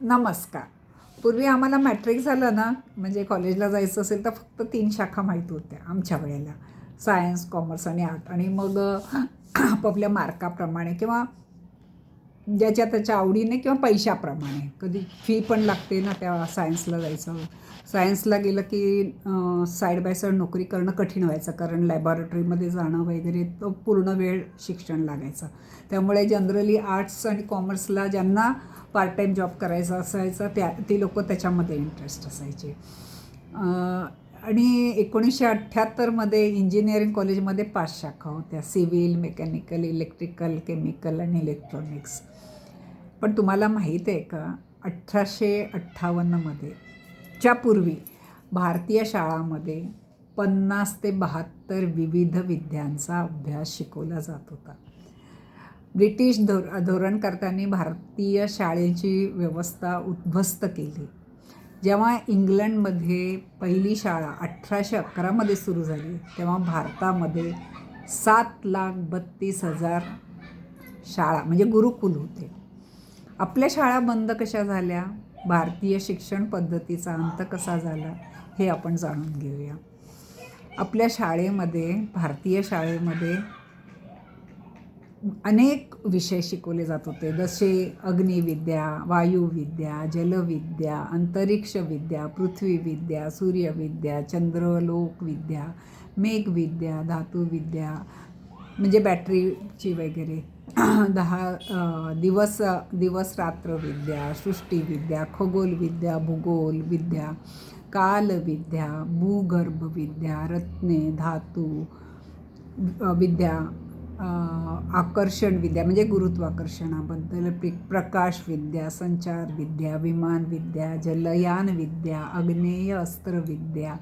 नमस्कार. पूर्वी आम्हाला मॅट्रिक झालं ना, म्हणजे कॉलेजला जायचं असेल तर फक्त 3 शाखा माहीत होत्या आमच्या वेळेला. सायन्स, कॉमर्स आणि आर्ट. आणि मग आपापल्या मार्काप्रमाणे किंवा ज्याच्या त्याच्या आवडीने किंवा पैशाप्रमाणे. कधी फी पण लागते ना त्या सायन्सला जायचं. सायन्सला गेलं की साईड बाय साईड नोकरी करणं कठीण व्हायचं, कारण लॅबॉरेटरीमध्ये जाणं वगैरे तो पूर्ण वेळ शिक्षण लागायचं. त्यामुळे जनरली आर्ट्स आणि कॉमर्सला ज्यांना पार्ट टाईम जॉब करायचा असायचा ती लोकं त्याच्यामध्ये इंटरेस्ट असायचे. आणि 1978मध्ये इंजिनिअरिंग कॉलेजमध्ये 5 शाखा होत्या: सिव्हिल, मेकॅनिकल, इलेक्ट्रिकल, केमिकल आणि इलेक्ट्रॉनिक्स. पण तुम्हाला माहीत आहे का, 1858मध्ये च्या पूर्वी भारतीय शाळांमध्ये 50 ते 72 विविध विद्यांचा अभ्यास शिकवला जात होता. ब्रिटिश धोरणकर्त्यांनी भारतीय शाळेची व्यवस्था उद्ध्वस्त केली. जेव्हा इंग्लंडमध्ये पहिली शाळा 1811मध्ये सुरू झाली, तेव्हा भारतामध्ये 7,32,000 शाळा म्हणजे गुरुकुल होते. आपल्या शाळा बंद कशा झाल्या, भारतीय शिक्षण पद्धतीचा अंत कसा झाला, हे आपण जाणून घेऊया. आपल्या शाळेमध्ये, भारतीय शाळेमध्ये अनेक विषय शिकवले जात होते, जसे अग्निविद्या, वायुविद्या, जलविद्या, अंतरिक्षविद्या, पृथ्वीविद्या, सूर्यविद्या, चंद्रलोकविद्या, मेघविद्या, धातुविद्या म्हणजे बॅटरीची वगैरे, 10 दिवस रात्र विद्या, सृष्टीविद्या, खगोलविद्या, भूगोलविद्या, कालविद्या, भूगर्भविद्या, रत्ने, धातू विद्या, आकर्षण विद्या म्हणजे गुरुत्वाकर्षणाबद्दल, प्रकाशविद्या, संचारविद्या, विमानविद्या, जलयानविद्या, आग्नेय अस्त्रविद्या,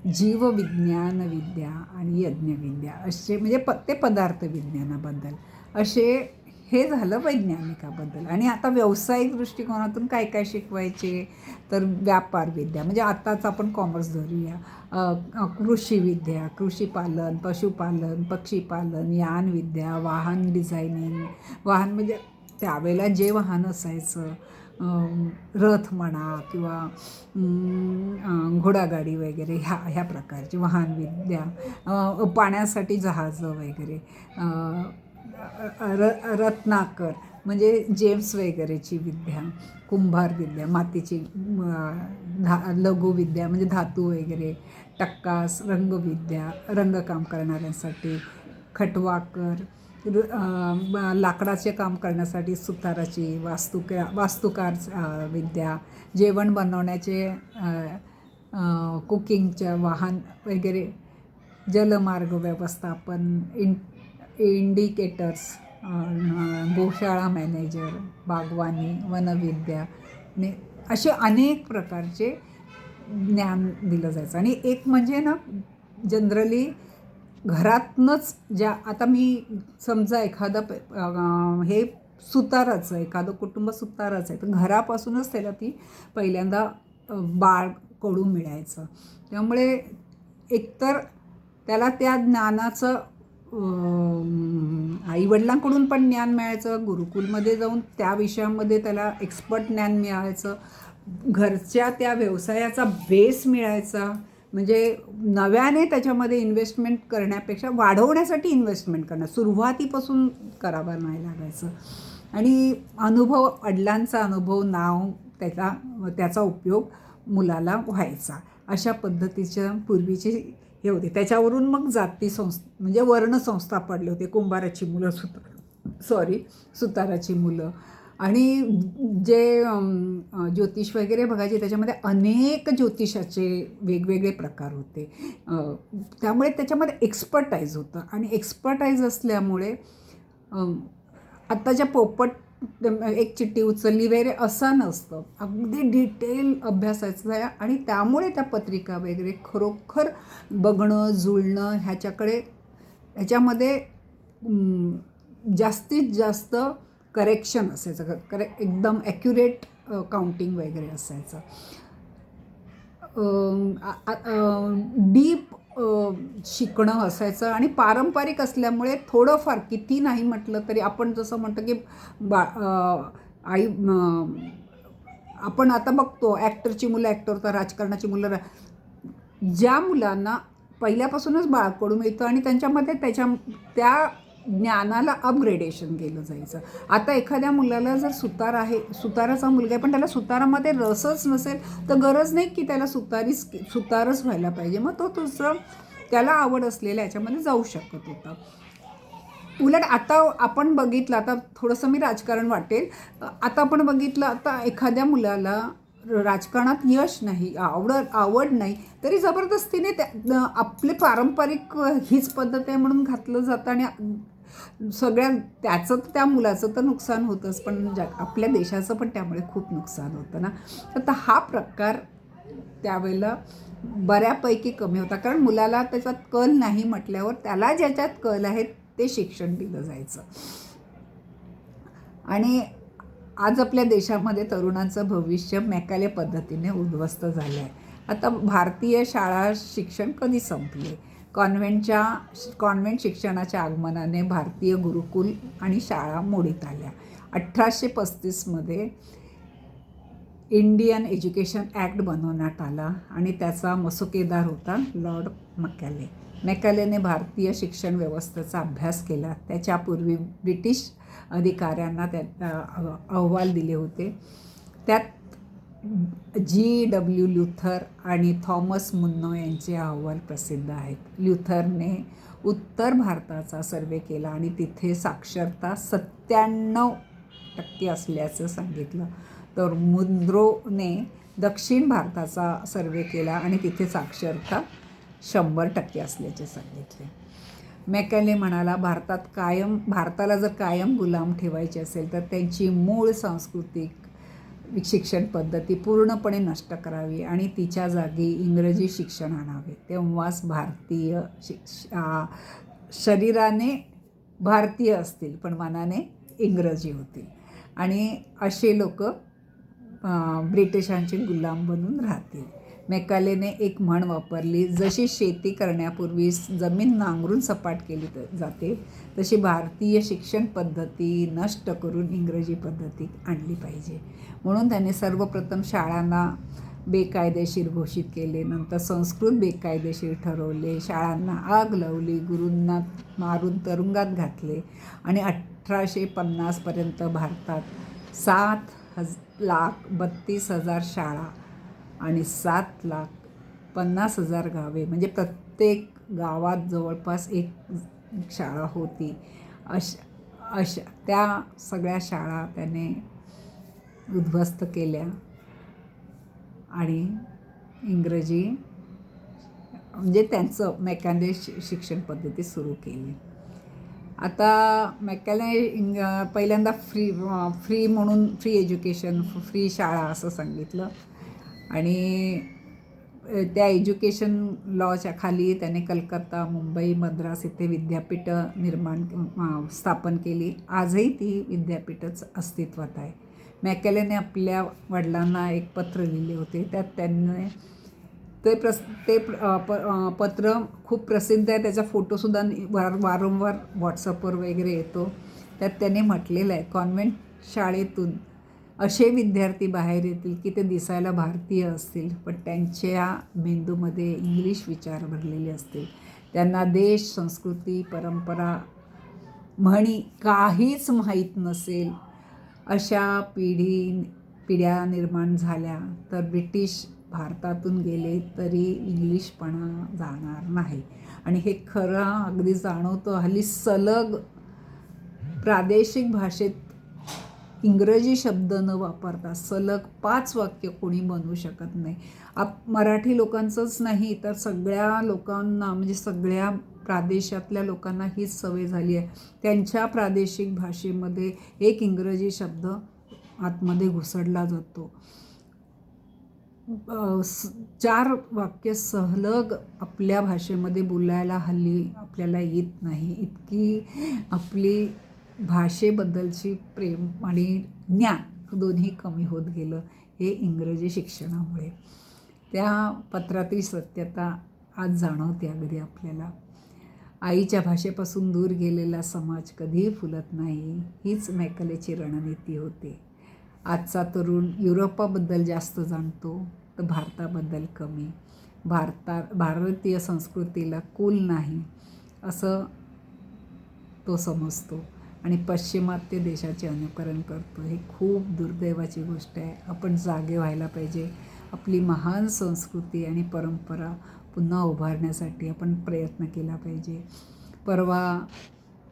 जीवविज्ञानविद्या आणि यज्ञविद्या असे म्हणजे ते पदार्थ विज्ञानाबद्दल. असे हे झालं वैज्ञानिकाबद्दल. आणि आता व्यावसायिक दृष्टिकोनातून काय काय शिकवायचे, तर व्यापारविद्या म्हणजे आत्ताच आपण कॉमर्स धरूया, कृषीविद्या, कृषीपालन, पशुपालन, पक्षीपालन, यानविद्या, वाहन डिझायनिंग, वाहन म्हणजे त्यावेळेला जे वाहन असायचं, रथ म्हणा किंवा घोडागाडी वगैरे, ह्या प्रकारची वाहनविद्या, पाण्यासाठी जहाजं वगैरे, रत्नाकर म्हणजे जेम्स वगैरेची विद्या, कुंभार विद्या, मातीची लघुविद्या म्हणजे धातू वगैरे, टक्कास, रंगविद्या, रंगकाम करणाऱ्यांसाठी, खटवाकर, लाकडाचे काम करण्यासाठी सुताराची, वास्तुकार विद्या, जेवण बनवण्याचे, कुकिंगच्या वाहन वगैरे, जलमार्ग व्यवस्थापन, इंडिकेटर्स, गोशाळा मॅनेजर, बागवानी, वनविद्या, असे अनेक प्रकारचे ज्ञान दिलं जायचं. आणि एक म्हणजे ना, जनरली घरातनंच आता मी समजा एखादं हे सुताराचं, एखादं कुटुंब सुताराचं आहे, तर घरापासूनच त्याला ती पहिल्यांदा बाळ कडू मिळायचं. त्यामुळे एकतर त्याला त्या ज्ञानाचं आईवडिलांकडून पण ज्ञान मिळायचं, गुरुकुलमध्ये जाऊन त्या विषयामध्ये त्याला एक्सपर्ट ज्ञान मिळायचं, घरच्या त्या व्यवसायाचा बेस मिळायचा. म्हणजे नव्याने त्याच्यामध्ये इन्व्हेस्टमेंट करण्यापेक्षा वाढवण्यासाठी इन्व्हेस्टमेंट करणं सुरुवातीपासून करावं नाही लागायचं. आणि अनुभव, वडिलांचा अनुभव, नाव, त्याचा उपयोग मुलाला व्हायचा. अशा पद्धतीच्या पूर्वीचे हे होते. त्याच्यावरून मग म्हणजे वर्णसंस्था पडले होते. कुंभाराची मुलं, सुताराची मुलं. आणि जे ज्योतिष वगैरे बघायचे, त्याच्यामध्ये अनेक ज्योतिषाचे वेगवेगळे प्रकार होते. त्यामुळे त्याच्यामध्ये एक्सपर्टाईज होतं. आणि एक्सपर्टाईज असल्यामुळे आत्ताच्या पोपट एक चिठ्ठी उचलली वगैरे असं नसतं, अगदी डिटेल अभ्यासाचं आहे. आणि त्यामुळे त्या पत्रिका वगैरे खरोखर बघणं, जुळणं, ह्याच्यामध्ये जास्तीत जास्त करेक्शन असायचं, एकदम ॲक्युरेट काउंटिंग वगैरे असायचं. डीप शिकणं असायचं. आणि पारंपरिक असल्यामुळे थोडंफार, किती नाही म्हटलं तरी, आपण जसं म्हणतो की आपण आता बघतो ॲक्टरची मुलं ॲक्टर होतात, राजकारणाची मुलं ज्या मुलांना पहिल्यापासूनच बाळकडू मिळतं आणि त्यांच्यामध्ये त्या ज्ञानाला अपग्रेडेशन केलं जायचं. आता एखाद्या मुलाला जर सुताराचा मुलगा आहे पण त्याला सुतारामध्ये रसच नसेल तर गरज नाही की त्याला सुतारच व्हायला पाहिजे. मग तो दुसरं त्याला आवड असलेल्या याच्यामध्ये जाऊ शकत होता. उलट आता आपण बघितलं, आता थोडंसं मी राजकारण वाटेल, आता आपण बघितलं, आता एखाद्या मुलाला राजकारणात यश नाही, आवड नाही, तरी जबरदस्तीने आपले पारंपरिक हीच पद्धत आहे म्हणून घातलं जातं आणि त्याचं त्या मुलाचं तर नुकसान होतंच, पण आपल्या देशाचं पण त्यामुळे खूप नुकसान होतं ना. तर हा प्रकार त्यावेळेला बऱ्यापैकी कमी होता, कारण मुलाला त्याच्यात कल नाही म्हटल्यावर त्याला ज्याच्यात कल आहे ते शिक्षण दिलं जायचं. आणि आज आपल्या देशामध्ये तरुणांचं भविष्य मॅकॅले पद्धतीने उद्ध्वस्त झालं आहे. आता भारतीय शाळा शिक्षण कधी संपले? कॉन्व्हेंट शिक्षणाच्या आगमनाने भारतीय गुरुकुल आणि शाळा मोडीत आल्या. 1835मध्ये इंडियन एज्युकेशन ॲक्ट बनवण्यात आला आणि त्याचा मसुकेदार होता लॉर्ड मॅकॅले. मॅकॅलेने भारतीय शिक्षण व्यवस्थेचा अभ्यास केला. त्याच्यापूर्वी ब्रिटिश अधिकाऱ्यांना अहवाल दिले होते. त्यात G.W. ल्युथर आणि थॉमस मुन्नो यांचे अहवाल प्रसिद्ध आहेत. ल्युथरने उत्तर भारताचा सर्वे केला आणि तिथे साक्षरता 97% असल्याचं सांगितलं. तर मुन्रोने दक्षिण भारताचा सर्वे केला आणि तिथे साक्षरता 100% असल्याचे सांगितले. मॅकॅले म्हणाला, भारताला जर कायम गुलाम ठेवायचे असेल तर त्यांची मूळ सांस्कृतिक शिक्षण पद्धती पूर्णपणे नष्ट करावी आणि तिच्या जागी इंग्रजी शिक्षण आणावे. तेव्हाच भारतीय शरीराने भारतीय असतील पण मनाने इंग्रजी होतील आणि असे लोक ब्रिटिशांचे गुलाम बनून राहतील. मॅकॅलेने एक म्हण वापरली, जशी शेती करण्यापूर्वी जमीन नांगरून सपाट केली जाते तशी भारतीय शिक्षण पद्धती नष्ट करून इंग्रजी पद्धती आणली पाहिजे. म्हणून त्याने सर्वप्रथम शाळांना बेकायदेशीर घोषित केले, नंतर संस्कृत बेकायदेशीर ठरवले, शाळांना आग लावली, गुरूंना मारून तुरुंगात घातले आणि 1850पर्यंत भारतात 7,32,000 शाळा आणि 7,50,000 गावे, म्हणजे प्रत्येक गावात जवळपास एक शाळा होती. अशा त्या सगळ्या शाळा त्याने उद्ध्वस्त केल्या आणि इंग्रजी म्हणजे त्यांचं मॅकॅले शिक्षण पद्धती सुरू केली. आता मॅकॅले पहिल्यांदा फ्री म्हणून फ्री एज्युकेशन, फ्री शाळा असं सांगितलं आणि त्या एज्युकेशन लॉच्या खाली त्याने कलकत्ता, मुंबई, मद्रास इथे विद्यापीठं स्थापन केली. आजही ती विद्यापीठच अस्तित्वात आहे. मॅकॅलेने आपल्या वडिलांना एक पत्र लिहिले होते. त्यात त्यांनी ते पत्र खूप प्रसिद्ध आहे. त्याचा फोटोसुद्धा वारंवार व्हॉट्सअपवर वगैरे येतो. त्यात त्याने म्हटलेलं आहे, कॉन्व्हेंट शाळेतून असे विद्यार्थी बाहेर येतील की ते दिसायला भारतीय असतील पण त्यांच्या मेंदूमध्ये इंग्लिश विचार भरलेले असतील. त्यांना देश, संस्कृती, परंपरा, म्हणी काहीच माहीत नसेल. अशा पिढ्या निर्माण झाल्या तर ब्रिटिश भारतातून गेले तरी इंग्लिशपणा जाणार नाही. आणि हे खरं अगदी जाणवतं. हल्ली सलग प्रादेशिक भाषेत इंग्रजी शब्द न वापरता सलग 5 वाक्य कोणी बनवू शकत नाही. मराठी लोकांचंच नाही तर सगळ्या लोकांना, म्हणजे सगळ्या प्रादेशातल्या लोकांना हीच सवय झाली आहे. त्यांच्या प्रादेशिक भाषेमध्ये एक इंग्रजी शब्द आतमध्ये घुसडला जातो. 4 वाक्य सलग आपल्या भाषेमध्ये बोलायला हल्ली आपल्याला येत नाही. इतकी आपली भाषेबद्दलची प्रेम आणि ज्ञान दोन्ही कमी होत गेलं हे इंग्रजी शिक्षणामुळे. त्या पत्रातील सत्यता आज जाणवते अगदी आपल्याला. आईच्या भाषेपासून दूर गेलेला समाज कधीही फुलत नाही, हीच मॅकॅलेची रणनीती होती. आजचा तरुण युरोपाबद्दल जास्त जाणतो तर भारताबद्दल कमी. भारतीय संस्कृतीला कुल नाही असं तो समजतो आणि पाश्चिमात्य देशाचे अनुकरण करतो. हे खूप दुर्दैवाची गोष्ट आहे. आपण जागे व्हायला पाहिजे. आपली महान संस्कृती आणि परंपरा पुन्हा उभारण्यासाठी आपण प्रयत्न केला पाहिजे. परवा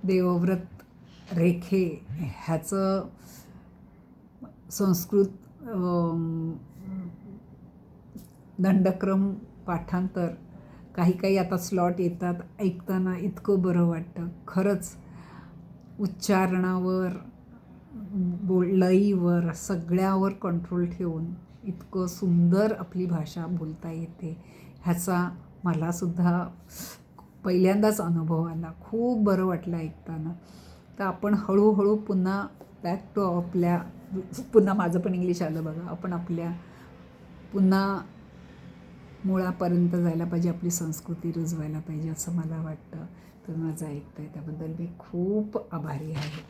देवव्रत रेखे ह्याचं संस्कृत दंडक्रम पाठांतर काही आता स्लॉट येतात, ऐकताना इतकं बरं वाटतं. खरंच उच्चारणावर, लयीवर, सगळ्यावर कंट्रोल ठेवून इतकं सुंदर आपली भाषा बोलता येते ह्याचा मलासुद्धा पहिल्यांदाच अनुभव आला. खूप बरं वाटलं ऐकताना. तर आपण हळूहळू पुन्हा बॅक टू पुन्हा माझं पण इंग्लिश आलं बघा. आपण आपल्या पुन्हा मुळापर्यंत जायला पाहिजे. आपली संस्कृती रुजवायला पाहिजे असं मला वाटतं. तर माझं ऐकताय त्याबद्दल मी खूप आभारी आहे.